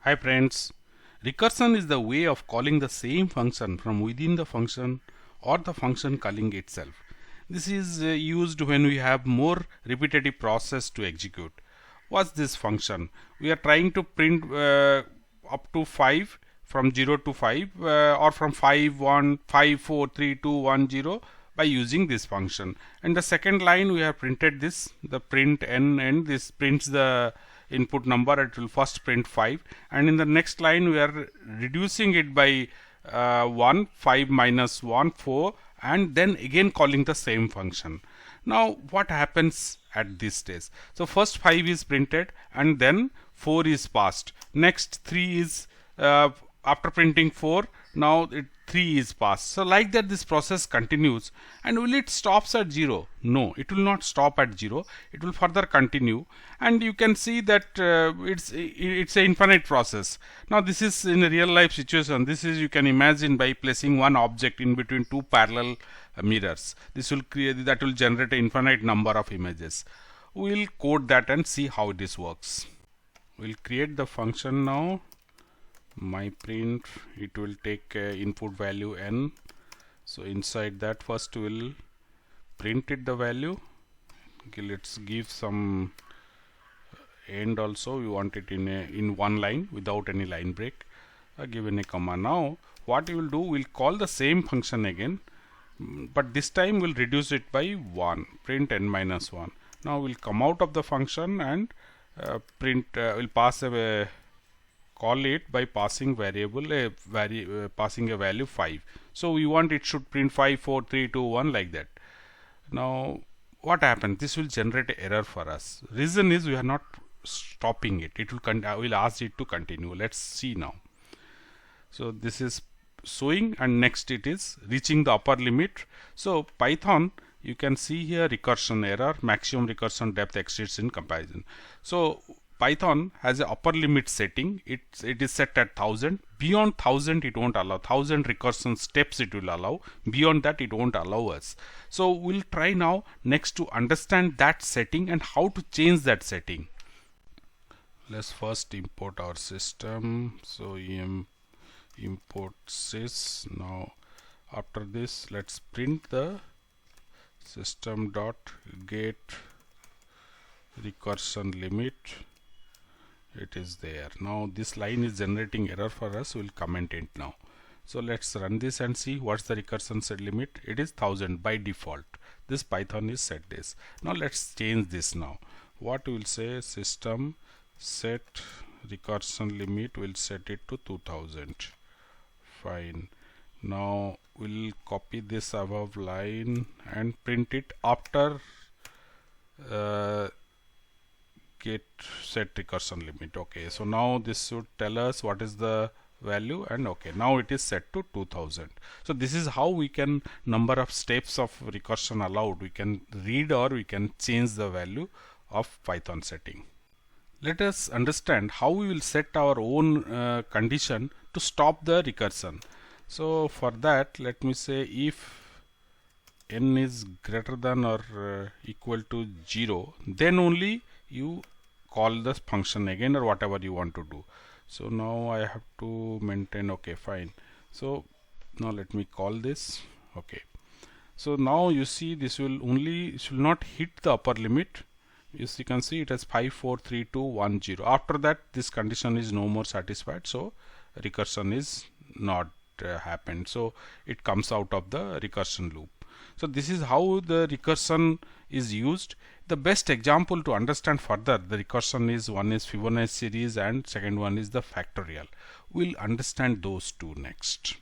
Hi friends, recursion is the way of calling the same function from within the function or the function calling itself. This is used when we have more repetitive process to execute. What's this function? We are trying to print up to 5 from 0 to 5 or from 5, 1, 5, 4, 3, 2, 1, 0 by using this function. And the second line we have printed this, the print n, and this prints the input number. It will first print 5, and in the next line we are reducing it by 1, 5 minus 1, 4, and then again calling the same function. Now what happens at this stage? So first 5 is printed and then 4 is passed. Next 3 is after printing 4, now 3 is passed. So like that this process continues. And will it stops at 0? No, it will not stop at 0. It will further continue, and you can see that it's an infinite process. Now this is in a real life situation. This is, you can imagine, by placing one object in between two parallel mirrors. This will create, that will generate an infinite number of images. We'll code that and see how this works. We'll create the function now. My print, it will take input value n. So inside that first we'll print it the value. Okay, let's give some end also. We want it in one line without any line break. Given a comma. Now what we will do, we'll call the same function again, but this time we'll reduce it by 1, print n minus 1. Now we'll come out of the function and we'll pass a call it by passing variable passing a value 5. So we want it should print 5, 4, 3, 2, 1 like that. Now what happens? This will generate an error for us. Reason is we are not stopping it. It will I will ask it to continue. Let's see now. So this is showing, and next it is reaching the upper limit. So Python, you can see here recursion error, maximum recursion depth exceeds in comparison. So Python has an upper limit setting. It is set at 1000. Beyond 1000 it won't allow. 1000 recursion steps it will allow. Beyond that it won't allow us. So we'll try now next to understand that setting and how to change that setting. Let's first import our system. So import sys. Now after this let's print the system.getRecursionLimit. It is there. Now this line is generating error for us. We'll comment it now. So let's run this and see what's the recursion set limit. It is 1000 by default. This Python is set this. Now let's change this now. What we will say, system set recursion limit, will set it to 2000. Fine. Now we'll copy this above line and print it after get set recursion limit. Okay, so now this should tell us what is the value, and okay, now it is set to 2000. So this is how we can, number of steps of recursion allowed, we can read or we can change the value of Python setting. Let us understand how we will set our own condition to stop the recursion. So for that, let me say if n is greater than or equal to 0, then only you call the function again or whatever you want to do. So now I have to maintain. Okay, fine. So now let me call this. Okay, so now you see this will not hit the upper limit. As you can see, it has 5, 4, 3, 2, 1, 0. After that this condition is no more satisfied, so recursion is not happened. So it comes out of the recursion loop. So this is how the recursion is used. The best example to understand further the recursion is, one is Fibonacci series and second one is the factorial. We'll understand those two next.